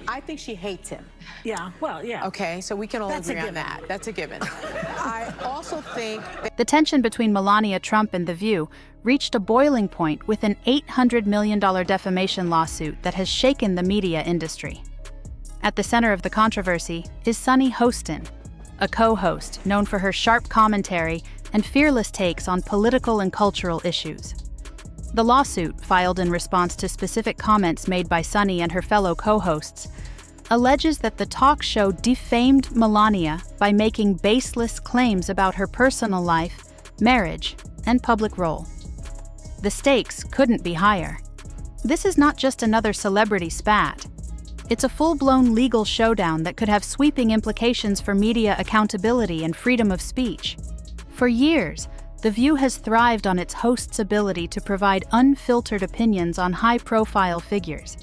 I think she hates him. Yeah, well, yeah. Okay, so we can all That's a agree on given. that. That's a given. I also think that The tension between Melania Trump and The View reached a boiling point with an $800 million defamation lawsuit that has shaken the media industry. At the center of the controversy is Sonny Hostin, a co-host known for her sharp commentary and fearless takes on political and cultural issues. The lawsuit, filed in response to specific comments made by Sonny and her fellow co-hosts, alleges that the talk show defamed Melania by making baseless claims about her personal life, marriage, and public role. The stakes couldn't be higher. This is not just another celebrity spat. It's a full-blown legal showdown that could have sweeping implications for media accountability and freedom of speech. For years, The View has thrived on its host's ability to provide unfiltered opinions on high-profile figures.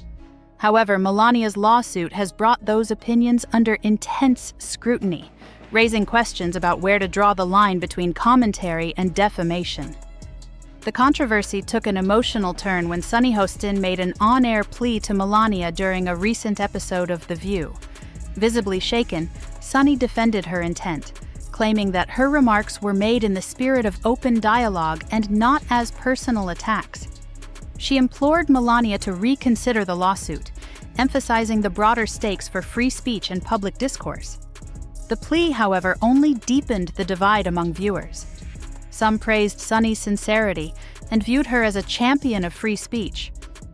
However, Melania's lawsuit has brought those opinions under intense scrutiny, raising questions about where to draw the line between commentary and defamation. The controversy took an emotional turn when Sonny Hostin made an on-air plea to Melania during a recent episode of The View. Visibly shaken, Sonny defended her intent, claiming that her remarks were made in the spirit of open dialogue and not as personal attacks. She implored Melania to reconsider the lawsuit, emphasizing the broader stakes for free speech and public discourse. The plea, however, only deepened the divide among viewers. Some praised Sonny's sincerity and viewed her as a champion of free speech.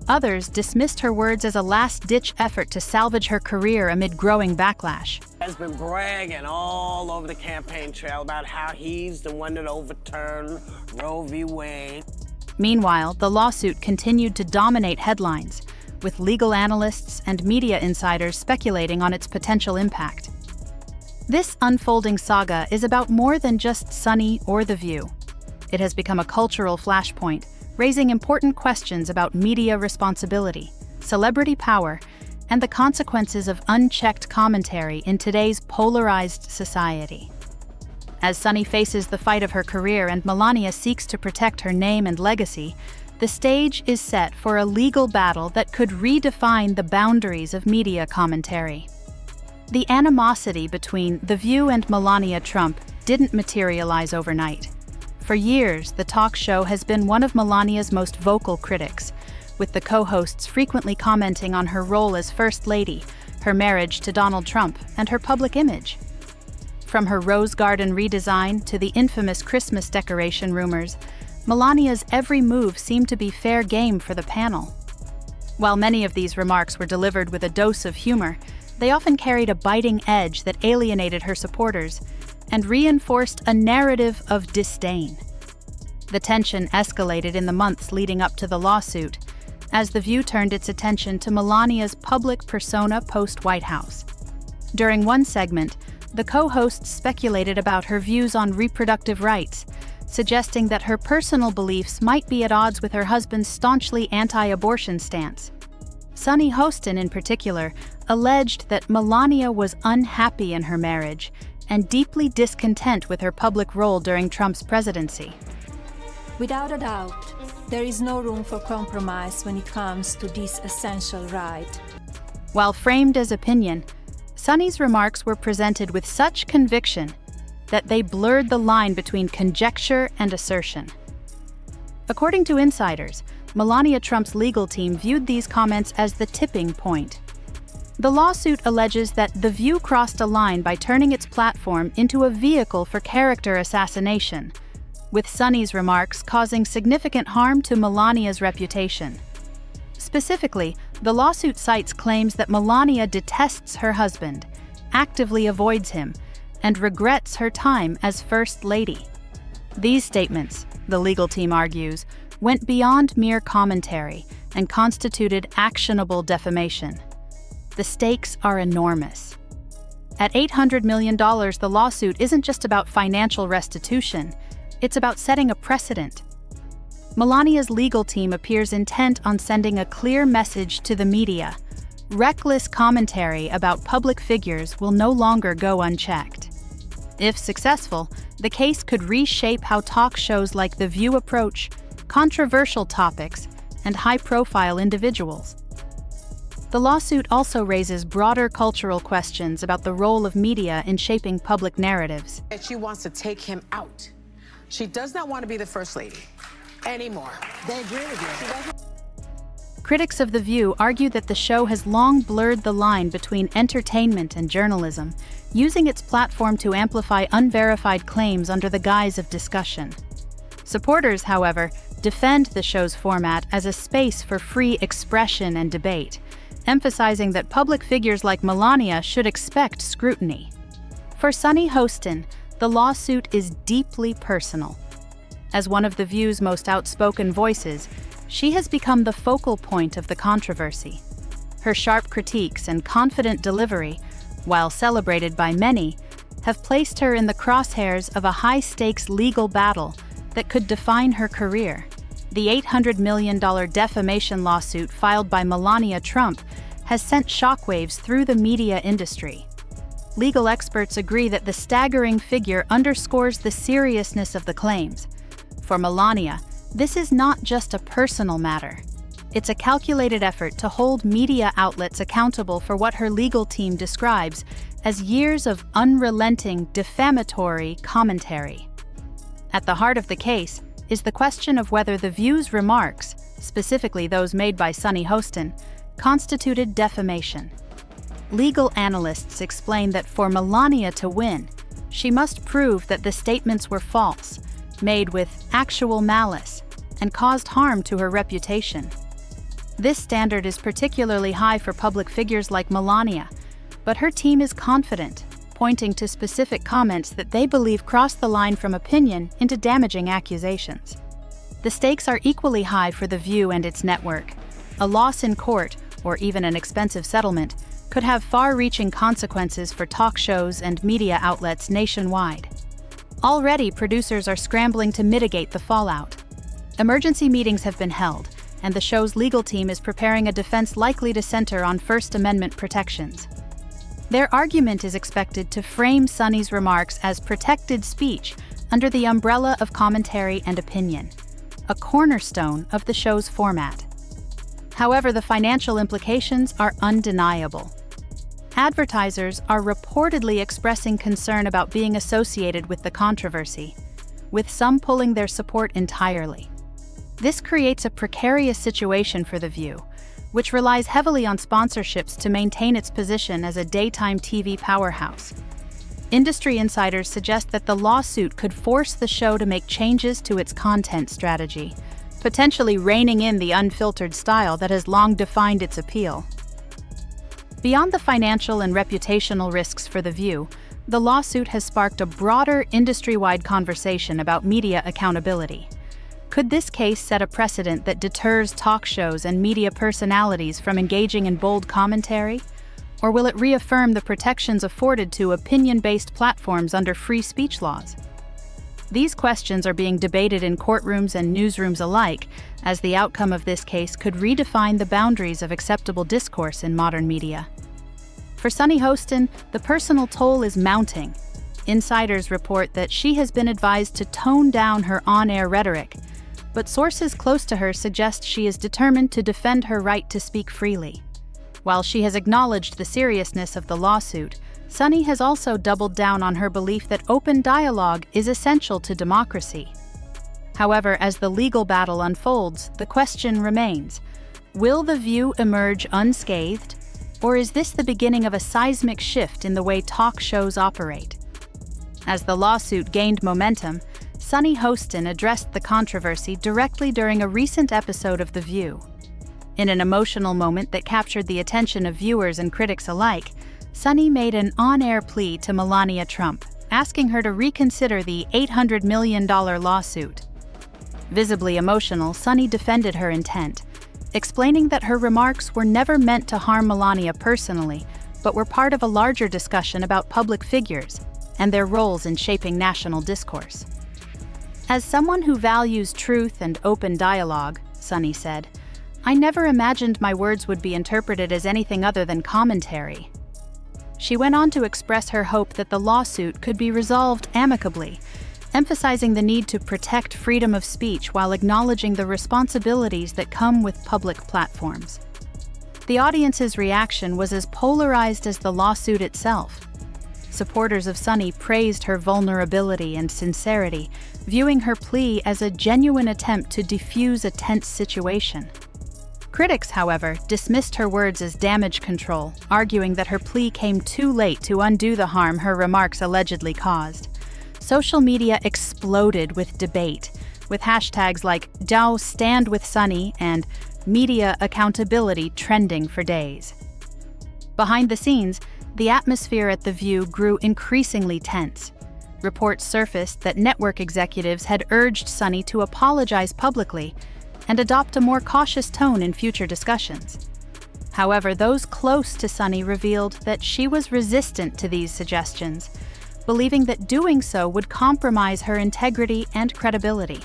Others dismissed her words as a last-ditch effort to salvage her career amid growing backlash. Has been bragging all over the campaign trail about how he's the one that overturned Roe v. Wade. Meanwhile, the lawsuit continued to dominate headlines, with legal analysts and media insiders speculating on its potential impact. This unfolding saga is about more than just Sonny or The View. It has become a cultural flashpoint, raising important questions about media responsibility, celebrity power, and the consequences of unchecked commentary in today's polarized society. As Sonny faces the fight of her career and Melania seeks to protect her name and legacy, the stage is set for a legal battle that could redefine the boundaries of media commentary. The animosity between The View and Melania Trump didn't materialize overnight. For years, the talk show has been one of Melania's most vocal critics, with the co-hosts frequently commenting on her role as First Lady, her marriage to Donald Trump, and her public image. From her Rose Garden redesign to the infamous Christmas decoration rumors, Melania's every move seemed to be fair game for the panel. While many of these remarks were delivered with a dose of humor, they often carried a biting edge that alienated her supporters and reinforced a narrative of disdain. The tension escalated in the months leading up to the lawsuit, as The View turned its attention to Melania's public persona post-White House. During one segment, the co-hosts speculated about her views on reproductive rights, suggesting that her personal beliefs might be at odds with her husband's staunchly anti-abortion stance. Sonny Hostin, in particular, alleged that Melania was unhappy in her marriage and deeply discontent with her public role during Trump's presidency. Without a doubt, there is no room for compromise when it comes to this essential right. While framed as opinion, Sonny's remarks were presented with such conviction that they blurred the line between conjecture and assertion. According to insiders, Melania Trump's legal team viewed these comments as the tipping point. The lawsuit alleges that The View crossed a line by turning its platform into a vehicle for character assassination, with Sonny's remarks causing significant harm to Melania's reputation. Specifically, the lawsuit cites claims that Melania detests her husband, actively avoids him, and regrets her time as First Lady. These statements, the legal team argues, went beyond mere commentary and constituted actionable defamation. The stakes are enormous. At $800 million, the lawsuit isn't just about financial restitution, it's about setting a precedent. Melania's legal team appears intent on sending a clear message to the media. Reckless commentary about public figures will no longer go unchecked. If successful, the case could reshape how talk shows like The View approach controversial topics and high-profile individuals. The lawsuit also raises broader cultural questions about the role of media in shaping public narratives. That she wants to take him out. She does not want to be the first lady anymore. They agree with you. Critics of The View argue that the show has long blurred the line between entertainment and journalism, using its platform to amplify unverified claims under the guise of discussion. Supporters, however, defend the show's format as a space for free expression and debate, emphasizing that public figures like Melania should expect scrutiny. For Sonny Hostin, the lawsuit is deeply personal. As one of The View's most outspoken voices, she has become the focal point of the controversy. Her sharp critiques and confident delivery, while celebrated by many, have placed her in the crosshairs of a high-stakes legal battle that could define her career. The $800 million defamation lawsuit filed by Melania Trump has sent shockwaves through the media industry. Legal experts agree that the staggering figure underscores the seriousness of the claims. For Melania, this is not just a personal matter. It's a calculated effort to hold media outlets accountable for what her legal team describes as years of unrelenting defamatory commentary. At the heart of the case is the question of whether The View's remarks, specifically those made by Sonny Hostin, constituted defamation. Legal analysts explain that for Melania to win, she must prove that the statements were false, made with actual malice, and caused harm to her reputation. This standard is particularly high for public figures like Melania, but her team is confident, pointing to specific comments that they believe cross the line from opinion into damaging accusations. The stakes are equally high for The View and its network. A loss in court, or even an expensive settlement, could have far-reaching consequences for talk shows and media outlets nationwide. Already, producers are scrambling to mitigate the fallout. Emergency meetings have been held, and the show's legal team is preparing a defense likely to center on First Amendment protections. Their argument is expected to frame Sonny's remarks as protected speech under the umbrella of commentary and opinion, a cornerstone of the show's format. However, the financial implications are undeniable. Advertisers are reportedly expressing concern about being associated with the controversy, with some pulling their support entirely. This creates a precarious situation for The View, which relies heavily on sponsorships to maintain its position as a daytime TV powerhouse. Industry insiders suggest that the lawsuit could force the show to make changes to its content strategy, potentially reining in the unfiltered style that has long defined its appeal. Beyond the financial and reputational risks for The View, the lawsuit has sparked a broader industry-wide conversation about media accountability. Could this case set a precedent that deters talk shows and media personalities from engaging in bold commentary? Or will it reaffirm the protections afforded to opinion-based platforms under free speech laws? These questions are being debated in courtrooms and newsrooms alike, as the outcome of this case could redefine the boundaries of acceptable discourse in modern media. For Sonny Hostin, the personal toll is mounting. Insiders report that she has been advised to tone down her on-air rhetoric, but sources close to her suggest she is determined to defend her right to speak freely. While she has acknowledged the seriousness of the lawsuit, Sonny has also doubled down on her belief that open dialogue is essential to democracy. However, as the legal battle unfolds, the question remains: will The View emerge unscathed, or is this the beginning of a seismic shift in the way talk shows operate? As the lawsuit gained momentum, Sonny Hostin addressed the controversy directly during a recent episode of The View. In an emotional moment that captured the attention of viewers and critics alike, Sonny made an on-air plea to Melania Trump, asking her to reconsider the $800 million lawsuit. Visibly emotional, Sonny defended her intent, explaining that her remarks were never meant to harm Melania personally, but were part of a larger discussion about public figures and their roles in shaping national discourse. As someone who values truth and open dialogue, Sonny said, I never imagined my words would be interpreted as anything other than commentary. She went on to express her hope that the lawsuit could be resolved amicably, emphasizing the need to protect freedom of speech while acknowledging the responsibilities that come with public platforms. The audience's reaction was as polarized as the lawsuit itself. Supporters of Sonny praised her vulnerability and sincerity, viewing her plea as a genuine attempt to defuse a tense situation. Critics, however, dismissed her words as damage control, arguing that her plea came too late to undo the harm her remarks allegedly caused. Social media exploded with debate, with hashtags like #DowStandWithSonny and media accountability trending for days. Behind the scenes, the atmosphere at The View grew increasingly tense. Reports surfaced that network executives had urged Sonny to apologize publicly and adopt a more cautious tone in future discussions. However, those close to Sonny revealed that she was resistant to these suggestions, believing that doing so would compromise her integrity and credibility.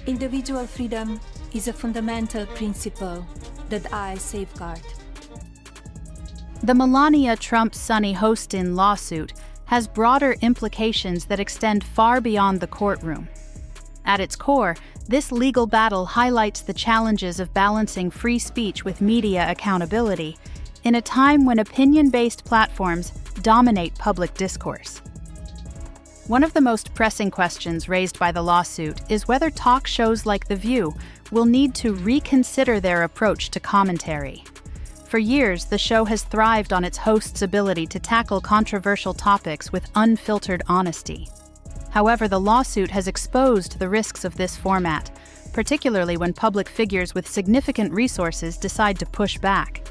Individual freedom is a fundamental principle that I safeguard. The Melania Trump-Sonny Hostin lawsuit has broader implications that extend far beyond the courtroom. At its core, this legal battle highlights the challenges of balancing free speech with media accountability in a time when opinion-based platforms dominate public discourse. One of the most pressing questions raised by the lawsuit is whether talk shows like The View will need to reconsider their approach to commentary. For years, the show has thrived on its hosts' ability to tackle controversial topics with unfiltered honesty. However, the lawsuit has exposed the risks of this format, particularly when public figures with significant resources decide to push back.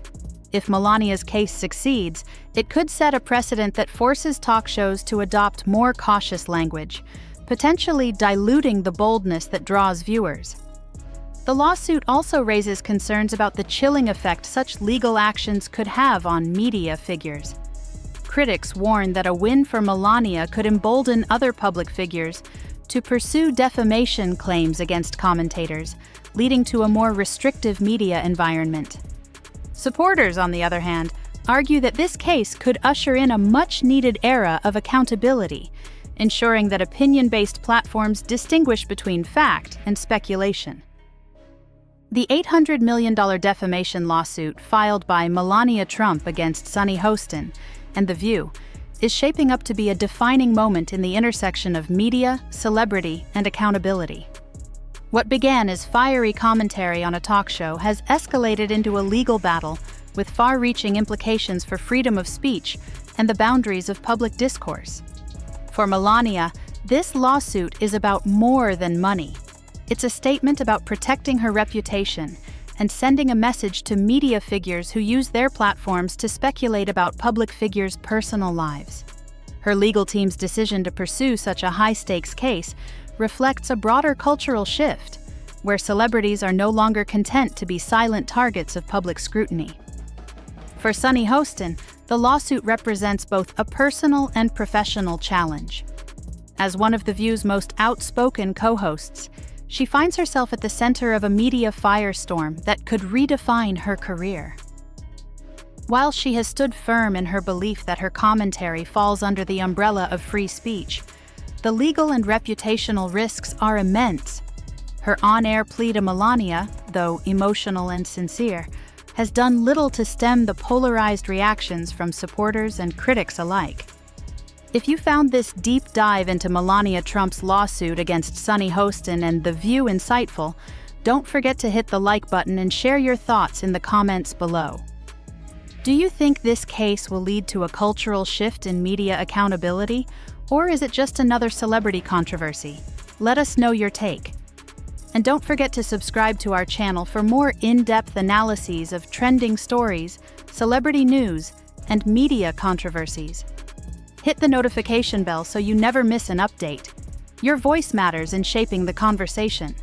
If Melania's case succeeds, it could set a precedent that forces talk shows to adopt more cautious language, potentially diluting the boldness that draws viewers. The lawsuit also raises concerns about the chilling effect such legal actions could have on media figures. Critics warn that a win for Melania could embolden other public figures to pursue defamation claims against commentators, leading to a more restrictive media environment. Supporters, on the other hand, argue that this case could usher in a much-needed era of accountability, ensuring that opinion-based platforms distinguish between fact and speculation. The $800 million defamation lawsuit filed by Melania Trump against Sonny Hostin and The View is shaping up to be a defining moment in the intersection of media, celebrity, and accountability. What began as fiery commentary on a talk show has escalated into a legal battle with far-reaching implications for freedom of speech and the boundaries of public discourse. For Melania, this lawsuit is about more than money. It's a statement about protecting her reputation and sending a message to media figures who use their platforms to speculate about public figures' personal lives. Her legal team's decision to pursue such a high-stakes case reflects a broader cultural shift, where celebrities are no longer content to be silent targets of public scrutiny. For Sonny Hostin, the lawsuit represents both a personal and professional challenge. As one of The View's most outspoken co-hosts, she finds herself at the center of a media firestorm that could redefine her career. While she has stood firm in her belief that her commentary falls under the umbrella of free speech, the legal and reputational risks are immense. Her on-air plea to Melania, though emotional and sincere, has done little to stem the polarized reactions from supporters and critics alike. If you found this deep dive into Melania Trump's lawsuit against Sonny Hostin and The View insightful, don't forget to hit the like button and share your thoughts in the comments below. Do you think this case will lead to a cultural shift in media accountability, or is it just another celebrity controversy? Let us know your take. And don't forget to subscribe to our channel for more in-depth analyses of trending stories, celebrity news, and media controversies. Hit the notification bell so you never miss an update. Your voice matters in shaping the conversation.